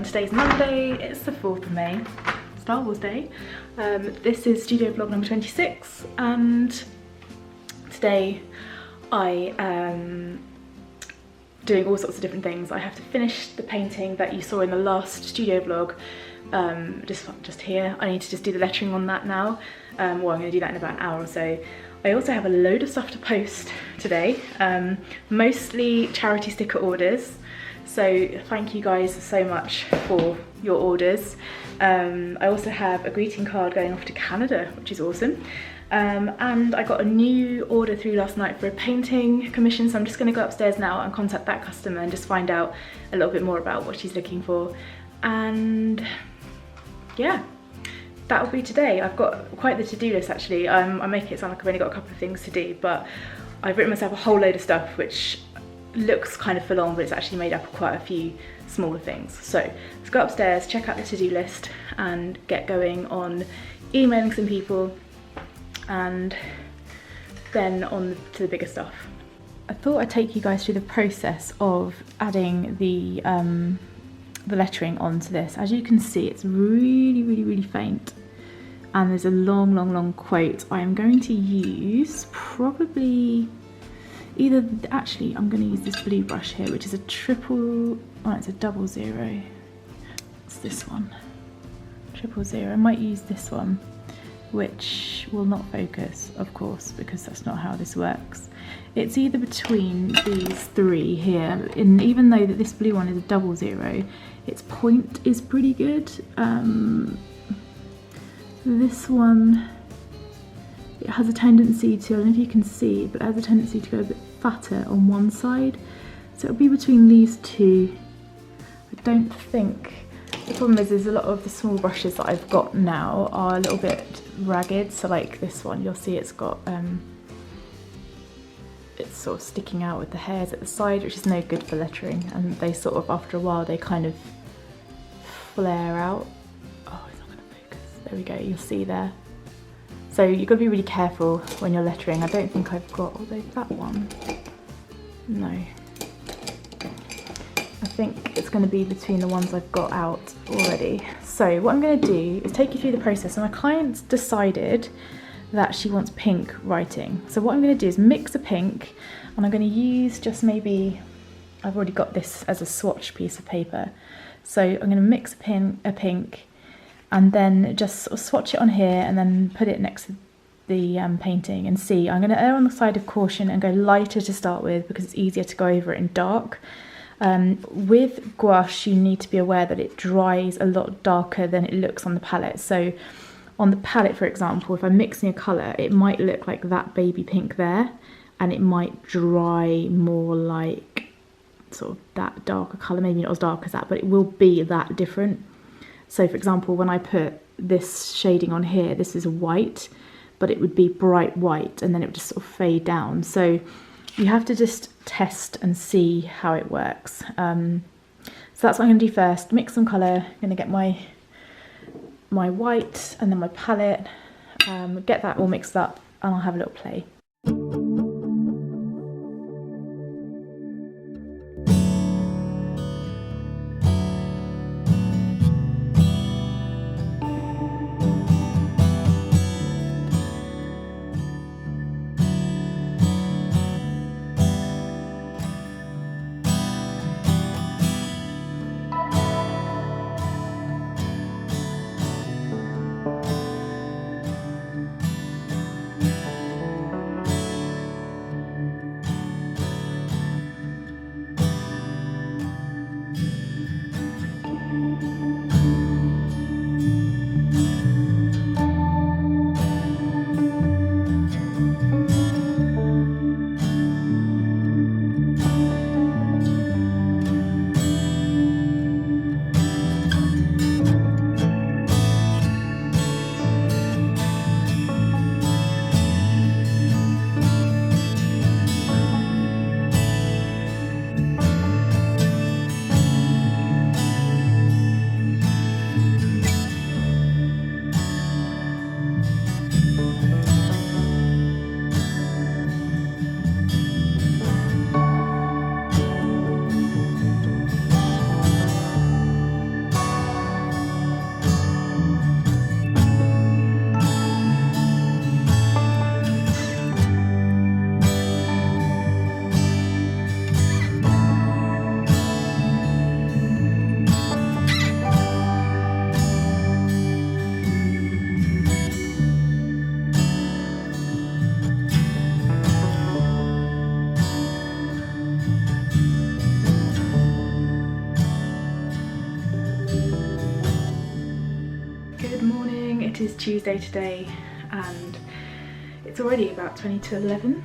Today's Monday, it's the 4th of May, Star Wars Day. This is studio vlog number 26, and today I am doing all sorts of different things. I have to finish the painting that you saw in the last studio vlog, just here. I need to just do the lettering on that now. Well, I'm going to do that in about an hour or so. I also have a load of stuff to post today, mostly charity sticker orders. So thank you guys so much for your orders. I also have a greeting card going off to Canada, which is awesome. And I got a new order through last night for a painting commission, so I'm just going to go upstairs now and contact that customer and just find out a little bit more about what she's looking for. And yeah, that'll be today. I've got quite the to-do list actually. I make it sound like I've only got a couple of things to do, but I've written myself a whole load of stuff which looks kind of full on, but it's actually made up of quite a few smaller things. So let's go upstairs, check out the to-do list and get going on emailing some people and then on to the bigger stuff. I thought I'd take you guys through the process of adding the lettering onto this. As you can see, it's really faint, and there's a long quote. I am going to use probably either, actually I'm going to use this blue brush here, which is a it's a 00. It's this one, 000. I might use this one, which will not focus, of course, because that's not how this works. It's either between these three here, and even though that this blue one is a 00, its point is pretty good. This one, it has a tendency to, I don't know if you can see, but it has a tendency to go a bit fatter on one side. So it'll be between these two. I don't think, the problem is a lot of the small brushes that I've got now are a little bit ragged. So like this one, you'll see it's got, it's sort of sticking out with the hairs at the side, which is no good for lettering. And they sort of, after a while, they kind of flare out. Oh, it's not going to focus. There we go, you'll see there. So you've got to be really careful when you're lettering. I don't think I've got, although that one, no. I think it's going to be between the ones I've got out already. So what I'm going to do is take you through the process. And my client's decided that she wants pink writing. So what I'm going to do is mix a pink, and I'm going to use just maybe, I've already got this as a swatch piece of paper. So I'm going to mix a pink and then just sort of swatch it on here and then put it next to the painting and see. I'm going to err on the side of caution and go lighter to start with because it's easier to go over it in dark. With gouache, you need to be aware that it dries a lot darker than it looks on the palette. So on the palette, for example, if I'm mixing a colour, it might look like that baby pink there, and it might dry more like sort of that darker colour, maybe not as dark as that, but it will be that different. So for example, when I put this shading on here, this is a white, but it would be bright white, and then it would just sort of fade down. So you have to just test and see how it works. So that's what I'm going to do first. Mix some colour. I'm going to get my white and then my palette, get that all mixed up, and I'll have a little play. is Tuesday today and it's already about 20 to 11.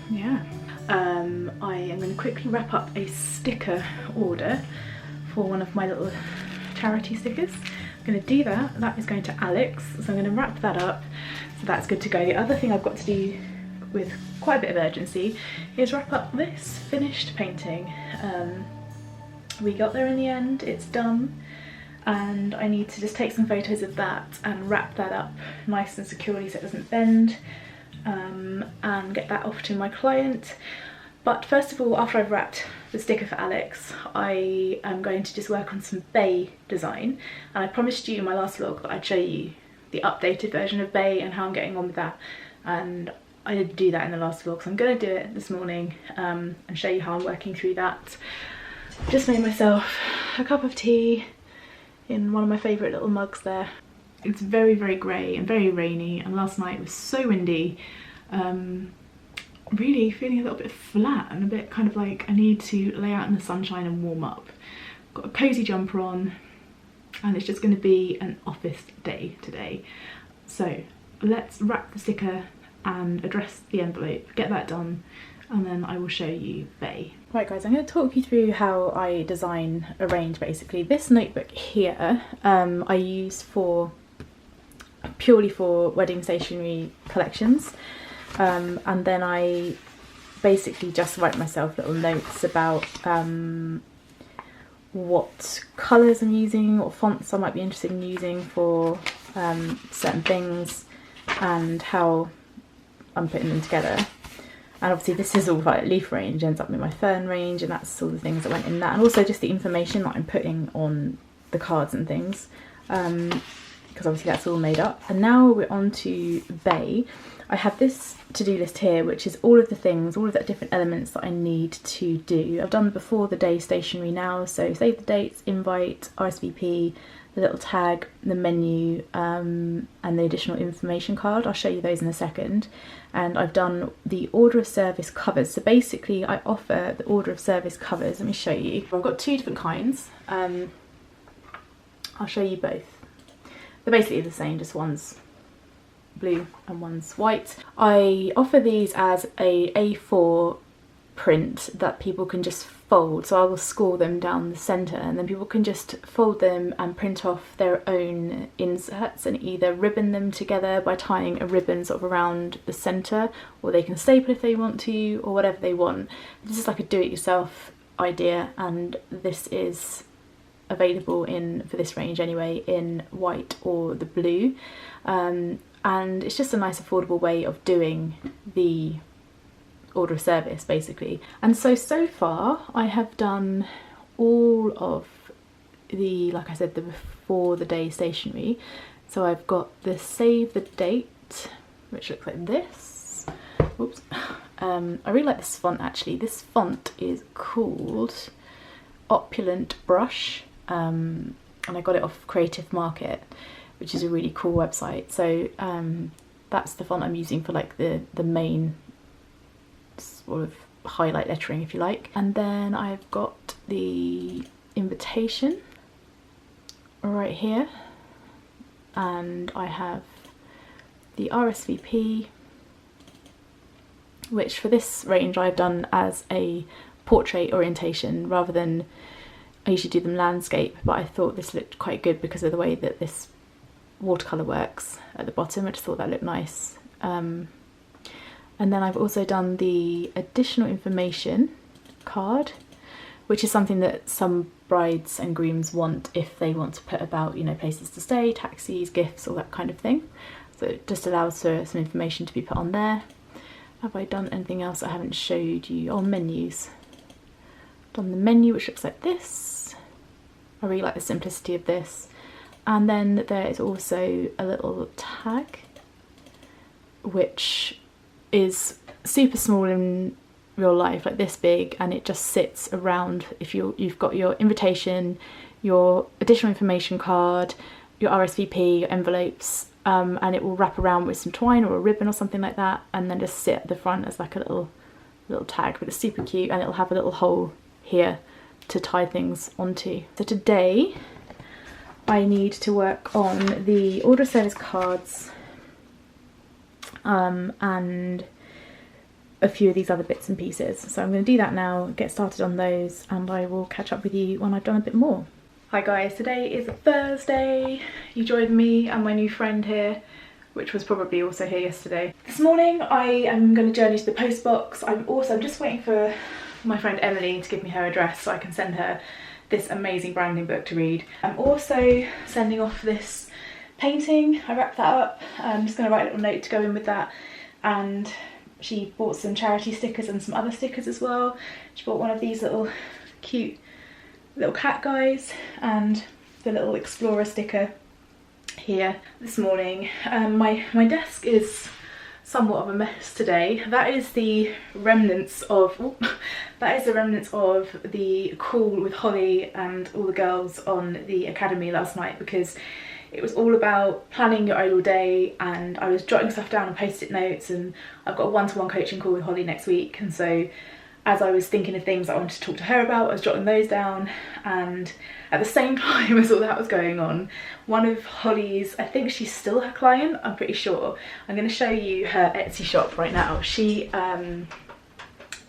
Yeah. I am going to quickly wrap up a sticker order for one of my little charity stickers. I'm going to do that. That is going to Alex, so I'm going to wrap that up, so that's good to go. The other thing I've got to do with quite a bit of urgency is wrap up this finished painting. We got there in the end, it's done, and I need to just take some photos of that and wrap that up nice and securely so it doesn't bend, and get that off to my client. But first of all, after I've wrapped the sticker for Alex, I am going to just work on some Bay design, and I promised you in my last vlog that I'd show you the updated version of Bay and how I'm getting on with that, and I didn't do that in the last vlog, so I'm going to do it this morning and show you how I'm working through that. Just made myself a cup of tea in one of my favourite little mugs there. It's very, very grey and very rainy, and last night was so windy. Really feeling a little bit flat and a bit kind of like I need to lay out in the sunshine and warm up. Got a cosy jumper on and it's just going to be an office day today. So let's wrap the sticker and address the envelope, get that done, and then I will show you Bay. Right guys, I'm going to talk you through how I design a range basically. This notebook here I use purely for wedding stationery collections. And then I basically just write myself little notes about what colours I'm using, what fonts I might be interested in using for certain things, and how I'm putting them together. And obviously this is all like leaf range, ends up in my fern range, and that's all the things that went in that, and also just the information that I'm putting on the cards and things, because obviously that's all made up. And now we're on to Bay. I have this to-do list here, which is all of the things, all of the different elements that I need to do. I've done before the day stationery now, so save the dates, invite, RSVP, the little tag, the menu, and the additional information card. I'll show you those in a second. And I've done the order of service covers. So basically I offer the order of service covers. Let me show you. I've got two different kinds. I'll show you both. They're basically the same, just one's blue and one's white. I offer these as a A4 print that people can just fold, so I will score them down the centre, and then people can just fold them and print off their own inserts and either ribbon them together by tying a ribbon sort of around the centre, or they can staple if they want to, or whatever they want. This is like a do-it-yourself idea, and this is available for this range anyway, in white or the blue. And it's just a nice affordable way of doing the order of service basically. And so far I have done all of the, like I said, the before the day stationery. So I've got the save the date, which looks like this. Oops. I really like this font actually. This font is called Opulent Brush, and I got it off Creative Market, which is a really cool website. So that's the font I'm using for like the main sort of highlight lettering, if you like. And then I've got the invitation right here, and I have the RSVP, which for this range I've done as a portrait orientation rather than, I usually do them landscape, but I thought this looked quite good because of the way that this watercolour works at the bottom. I just thought that looked nice. And then I've also done the additional information card, which is something that some brides and grooms want if they want to put about, you know, places to stay, taxis, gifts, all that kind of thing. So it just allows for some information to be put on there. Have I done anything else I haven't showed you? Oh, menus. Done the menu, which looks like this. I really like the simplicity of this. And then there is also a little tag, which is super small in real life, like this big, and it just sits around. If you've got your invitation, your additional information card, your RSVP, your envelopes, and it will wrap around with some twine or a ribbon or something like that, and then just sit at the front as like a little tag. But it's super cute, and it'll have a little hole here to tie things onto. So today I need to work on the order of service cards and a few of these other bits and pieces. So I'm going to do that now, get started on those, and I will catch up with you when I've done a bit more. Hi guys, today is a Thursday. You joined me and my new friend here, which was probably also here yesterday. This morning I am going to journey to the post box. I'm just waiting for my friend Emily to give me her address so I can send her this amazing branding book to read. I'm also sending off this painting. I wrapped that up. I'm just going to write a little note to go in with that, and she bought some charity stickers and some other stickers as well. She bought one of these little cute little cat guys and the little explorer sticker here. This morning my desk is somewhat of a mess today. That is the remnants of the call with Holly and all the girls on the academy last night, because it was all about planning your ideal day, and I was jotting stuff down on post-it notes, and I've got a one-to-one coaching call with Holly next week, and so as I was thinking of things I wanted to talk to her about, I was jotting those down, and at the same time as all that was going on, one of Holly's, I think she's still her client, I'm pretty sure. I'm going to show you her Etsy shop right now. She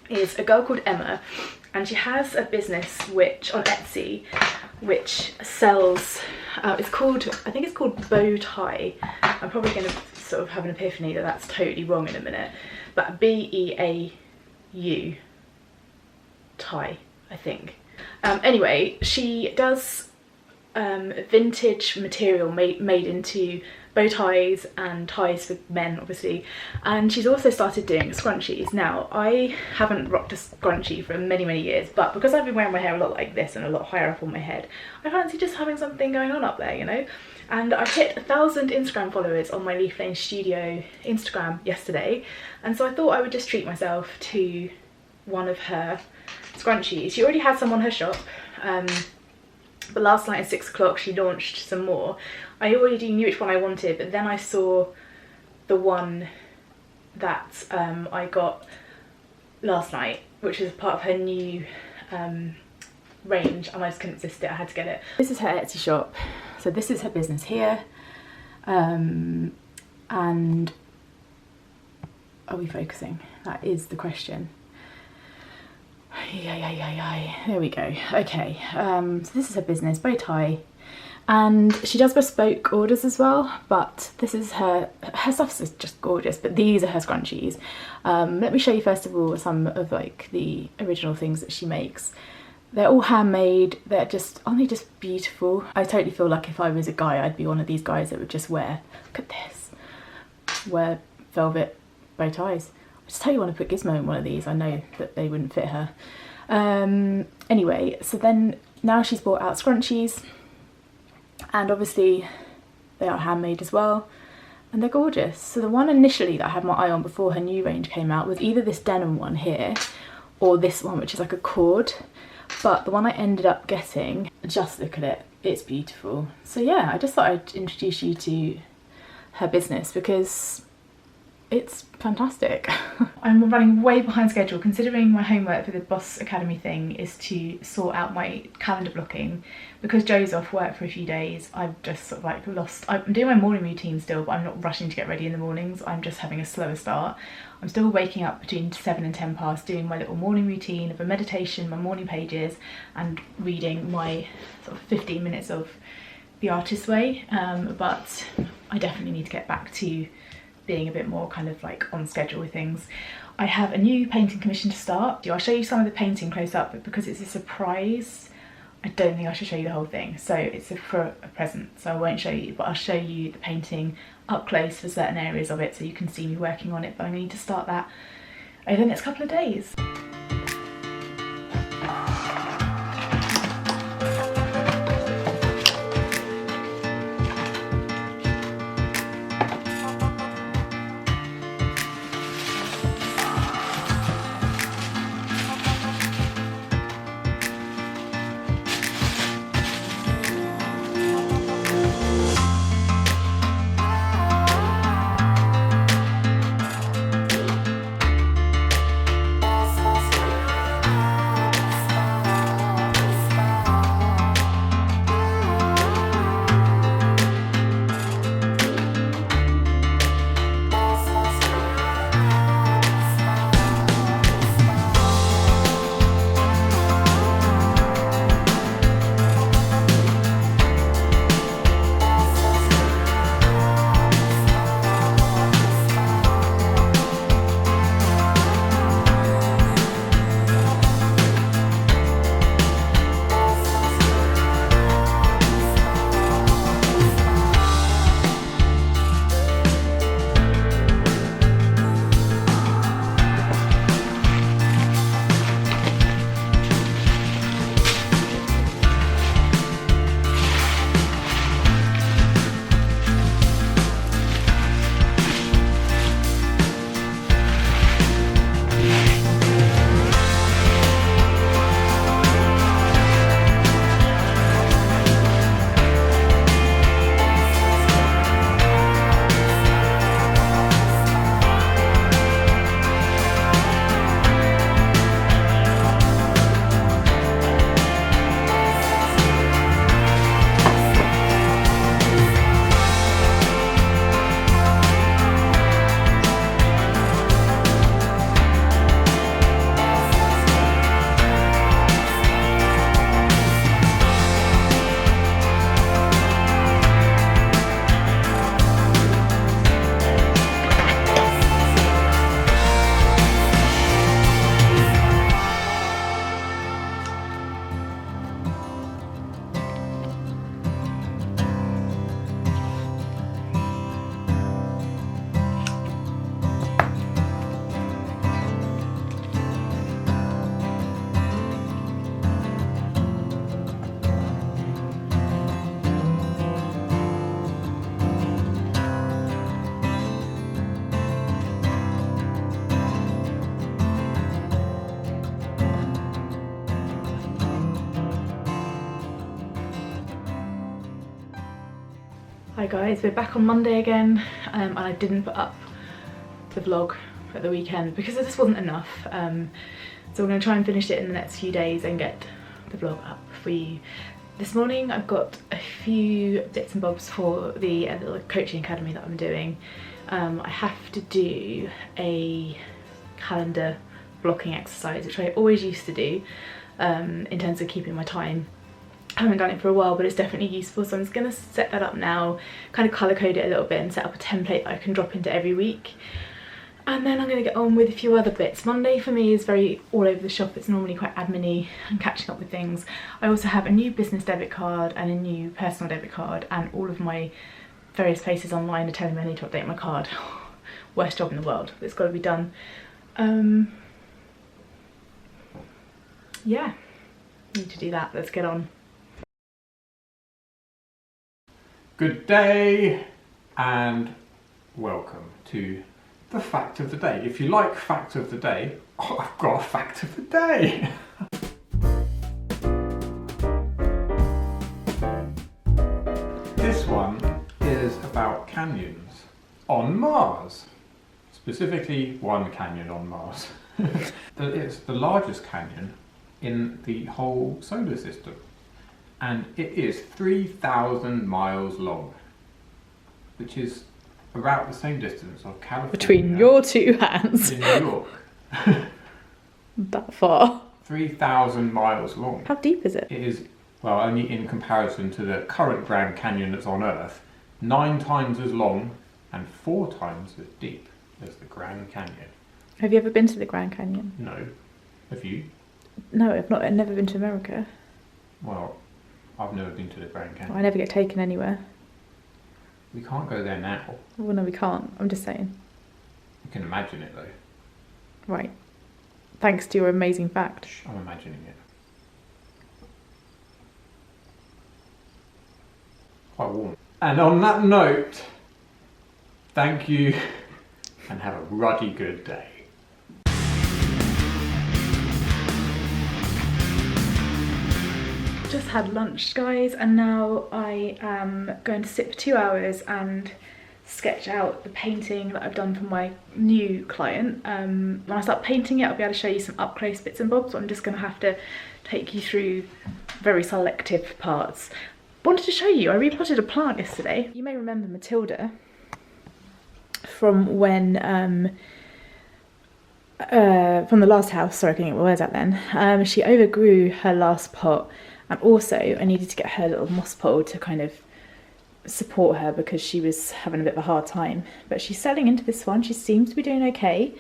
is a girl called Emma, and she has a business which on Etsy which sells, it's called, I think it's called Bow Tie. I'm probably going to sort of have an epiphany that that's totally wrong in a minute, but B-E-A-U tie, I think. Anyway, she does vintage material made into bow ties and ties for men, obviously, and she's also started doing scrunchies. Now, I haven't rocked a scrunchie for many years, but because I've been wearing my hair a lot like this and a lot higher up on my head, I fancy just having something going on up there, you know. And I hit 1,000 Instagram followers on my Leaf Lane Studio Instagram yesterday, and so I thought I would just treat myself to one of her scrunchies. She already had some on her shop, but last night at 6 o'clock she launched some more. I already knew which one I wanted, but then I saw the one that I got last night, which is part of her new range, and I just couldn't resist it, I had to get it. This is her Etsy shop, so this is her business here, and are we focusing? That is the question. There we go. Okay, so this is her business, bow tie, and she does bespoke orders as well, but this is her stuff is just gorgeous, but these are her scrunchies. Let me show you first of all some of like the original things that she makes. They're all handmade, aren't they just beautiful? I totally feel like if I was a guy, I'd be one of these guys that would just wear, look at this, wear velvet bow ties. I just totally want to put Gizmo in one of these. I know that they wouldn't fit her. Anyway, so then now she's brought out scrunchies, and obviously they are handmade as well, and they're gorgeous. So the one initially that I had my eye on before her new range came out was either this denim one here or this one, which is like a cord, but the one I ended up getting, just look at it, it's beautiful. So yeah, I just thought I'd introduce you to her business because it's fantastic. I'm running way behind schedule, considering my homework for the Boss Academy thing is to sort out my calendar blocking. Because Joe's off work for a few days, I've just sort of like lost, I'm doing my morning routine still, but I'm not rushing to get ready in the mornings. I'm just having a slower start. I'm still waking up between 7 and 10 past, doing my little morning routine of a meditation, my morning pages, and reading my sort of 15 minutes of The Artist's Way. But I definitely need to get back to being a bit more kind of like on schedule with things. I have a new painting commission to start. I'll show you some of the painting close up, but because it's a surprise, I don't think I should show you the whole thing. So it's for a present, so I won't show you, but I'll show you the painting up close for certain areas of it so you can see me working on it, but I need to start that over the next couple of days. Hi guys, we're back on Monday again, and I didn't put up the vlog at the weekend because there just wasn't enough. So we're going to try and finish it in the next few days and get the vlog up for you. This morning I've got a few bits and bobs for the little coaching academy that I'm doing. I have to do a calendar blocking exercise, which I always used to do in terms of keeping my time. I haven't done it for a while, but it's definitely useful, so I'm just going to set that up now, kind of colour code it a little bit and set up a template that I can drop into every week. And then I'm going to get on with a few other bits. Monday for me is very all over the shop. It's normally quite admin-y and catching up with things. I also have a new business debit card and a new personal debit card, and all of my various places online are telling me I need to update my card. Worst job in the world, but it's got to be done. Yeah, need to do that. Let's get on. Good day and welcome to the fact of the day. If you like fact of the day, oh, I've got a fact of the day. This one is about canyons on Mars. Specifically one canyon on Mars. It's the largest canyon in the whole solar system. And it is 3,000 miles long, which is about the same distance of California. Between your two hands. In New York. That far. 3,000 miles long. How deep is it? It is, well, only in comparison to the current Grand Canyon that's on Earth, 9 times as long and 4 times as deep as the Grand Canyon. Have you ever been to the Grand Canyon? No. Have you? No, I've not. I've never been to America. Well, I've never been to the Grand Canyon. I never get taken anywhere. We can't go there now. Well, no, we can't. I'm just saying. You can imagine it though. Right. Thanks to your amazing fact. I'm imagining it. Quite warm. And on that note, thank you and have a ruddy good day. Just had lunch, guys, and now I am going to sit for 2 hours and sketch out the painting that I've done for my new client. When I start painting it, I'll be able to show you some up close bits and bobs, so I'm just going to have to take you through very selective parts. Wanted to show you, I repotted a plant yesterday. You may remember Matilda from when from the last house. Sorry, I couldn't get my words out then. She overgrew her last pot, and also I needed to get her little moss pole to kind of support her because she was having a bit of a hard time. But she's settling into this one. She seems to be doing okay.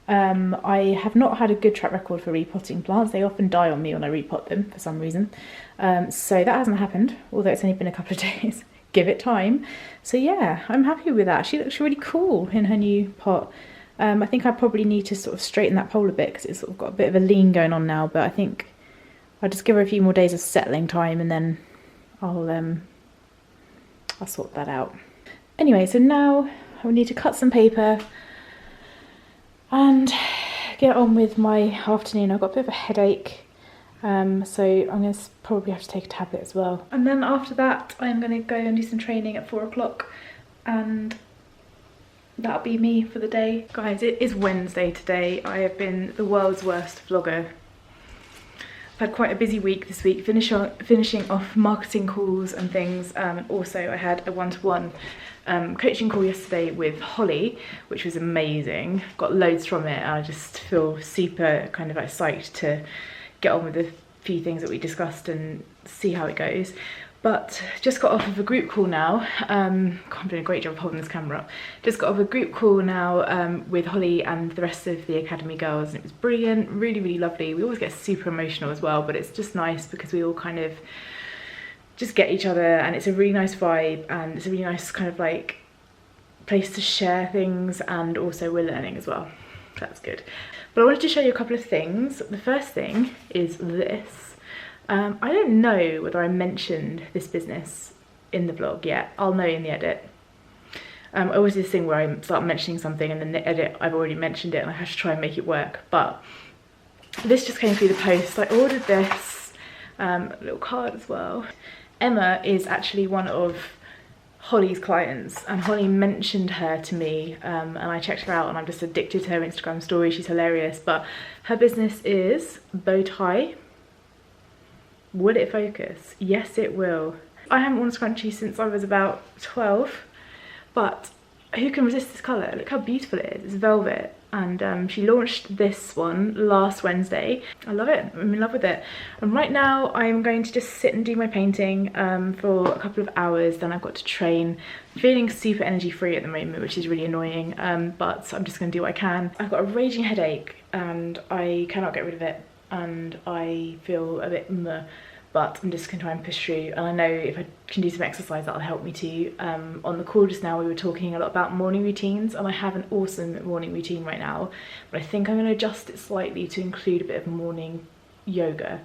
I have not had a good track record for repotting plants. They often die on me when I repot them for some reason. So that hasn't happened, although it's only been a couple of days. Give it time. So yeah, I'm happy with that. She looks really cool in her new pot. I think I probably need to sort of straighten that pole a bit because it's sort of got a bit of a lean going on now, but I think I'll just give her a few more days of settling time and then I'll sort that out. Anyway, so now I will need to cut some paper and get on with my afternoon. I've got a bit of a headache, so I'm going to probably have to take a tablet as well. And then after that, I'm going to go and do some training at 4 o'clock, and that'll be me for the day. Guys, it is Wednesday today. I have been the world's worst vlogger. I've had quite a busy week this week, finishing off marketing calls and things. Also, I had a one-to-one coaching call yesterday with Holly, which was amazing. Got loads from it, and I just feel super kind of like psyched to get on with the few things that we discussed and see how it goes. But just got off of a group call now. I'm doing a great job of holding this camera up. Just got off a group call now with Holly and the rest of the Academy girls, and it was brilliant, really, really lovely. We always get super emotional as well, but it's just nice because we all kind of just get each other, and it's a really nice vibe, and it's a really nice kind of like place to share things, and also we're learning as well. So that's good. But I wanted to show you a couple of things. The first thing is this. I don't know whether I mentioned this business in the vlog yet. I'll know in the edit. I always do this thing where I start mentioning something and then the edit I've already mentioned it and I have to try and make it work. But this just came through the post. I ordered this, a little card as well. Emma is actually one of Holly's clients, and Holly mentioned her to me, and I checked her out, and I'm just addicted to her Instagram story. She's hilarious. But her business is bow tie. Will it focus? Yes, it will. I haven't worn a scrunchie since I was about 12, but who can resist this colour? Look how beautiful it is. It's velvet, and she launched this one last Wednesday. I love it. I'm in love with it. And right now I'm going to just sit and do my painting for a couple of hours. Then I've got to train. I'm feeling super energy free at the moment, which is really annoying, but I'm just going to do what I can. I've got a raging headache and I cannot get rid of it, and I feel a bit meh. But I'm just going to try and push through, and I know if I can do some exercise that'll help me too. On the call just now we were talking a lot about morning routines, and I have an awesome morning routine right now, but I think I'm going to adjust it slightly to include a bit of morning yoga,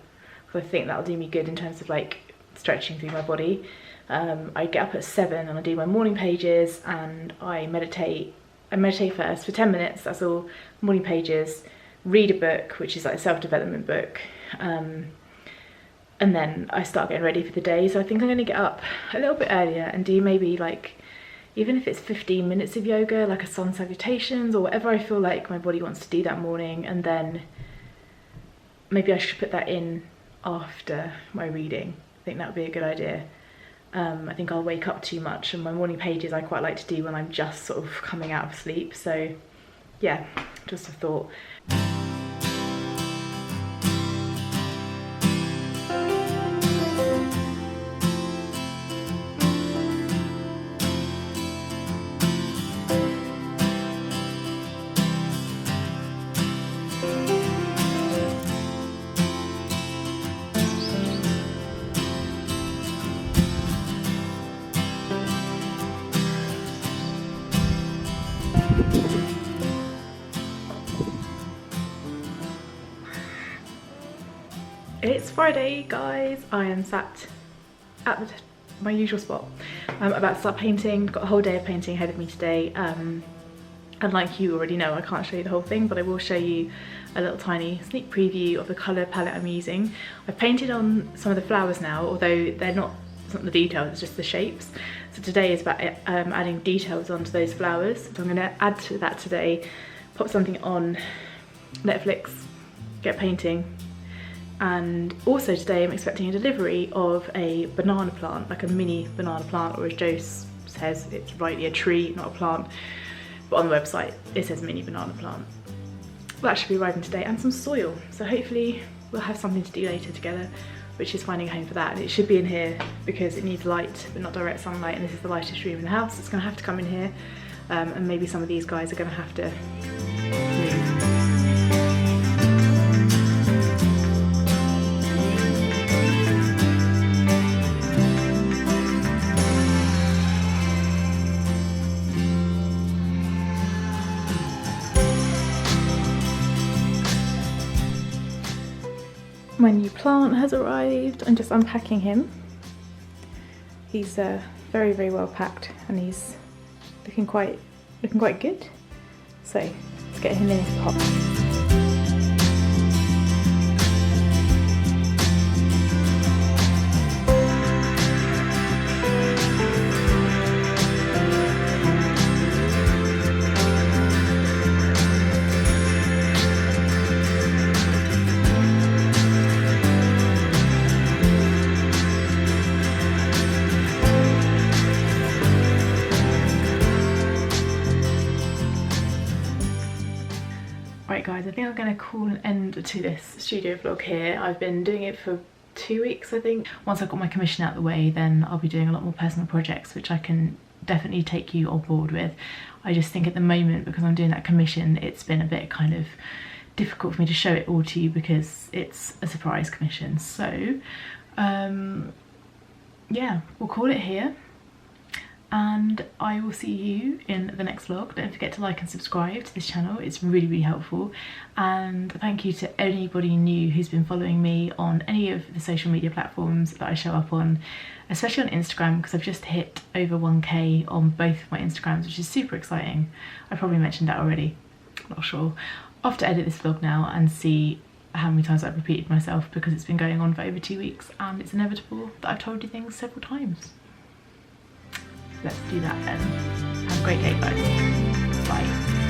because I think that'll do me good in terms of like stretching through my body. I get up at 7 and I do my morning pages, and I meditate. I meditate first for 10 minutes, that's all. Morning pages, read a book, which is like a self-development book, and then I start getting ready for the day. So I think I'm going to get up a little bit earlier and do maybe like, even if it's 15 minutes of yoga, like a sun salutations or whatever I feel like my body wants to do that morning, and then maybe I should put that in after my reading. I think that would be a good idea. I think I'll wake up too much, and my morning pages I quite like to do when I'm just sort of coming out of sleep. So yeah, just a thought. It's Friday, guys. I am sat at my usual spot. I'm about to start painting. Got a whole day of painting ahead of me today. And like you already know, I can't show you the whole thing, but I will show you a little tiny sneak preview of the colour palette I'm using. I've painted on some of the flowers now, although they're not, it's not the details, it's just the shapes. So today is about adding details onto those flowers. So I'm going to add to that today, pop something on Netflix, get painting. And also today I'm expecting a delivery of a banana plant, like a mini banana plant, or as Joe says, it's rightly a tree, not a plant, but on the website it says mini banana plant. That should be arriving today, and some soil, so hopefully we'll have something to do later together, which is finding a home for that. And it should be in here because it needs light but not direct sunlight, and this is the lightest room in the house. It's going to have to come in here, and maybe some of these guys are going to have to move. My new plant has arrived. I'm just unpacking him. He's very, very well packed, and he's looking quite good. So let's get him in his pot. Right guys, I think I'm going to call an end to this studio vlog here. I've been doing it for 2 weeks, I think. Once I've got my commission out of the way, then I'll be doing a lot more personal projects, which I can definitely take you on board with. I just think at the moment, because I'm doing that commission, it's been a bit kind of difficult for me to show it all to you because it's a surprise commission. So yeah, we'll call it here, and I will see you in the next vlog. Don't forget to like and subscribe to this channel, it's really, really helpful. And thank you to anybody new who's been following me on any of the social media platforms that I show up on, especially on Instagram, because I've just hit over 1k on both of my Instagrams, which is super exciting. I probably mentioned that already, not sure. I'll have to edit this vlog now and see how many times I've repeated myself, because it's been going on for over 2 weeks and it's inevitable that I've told you things several times. let's do that then. Have a great day, guys. Bye.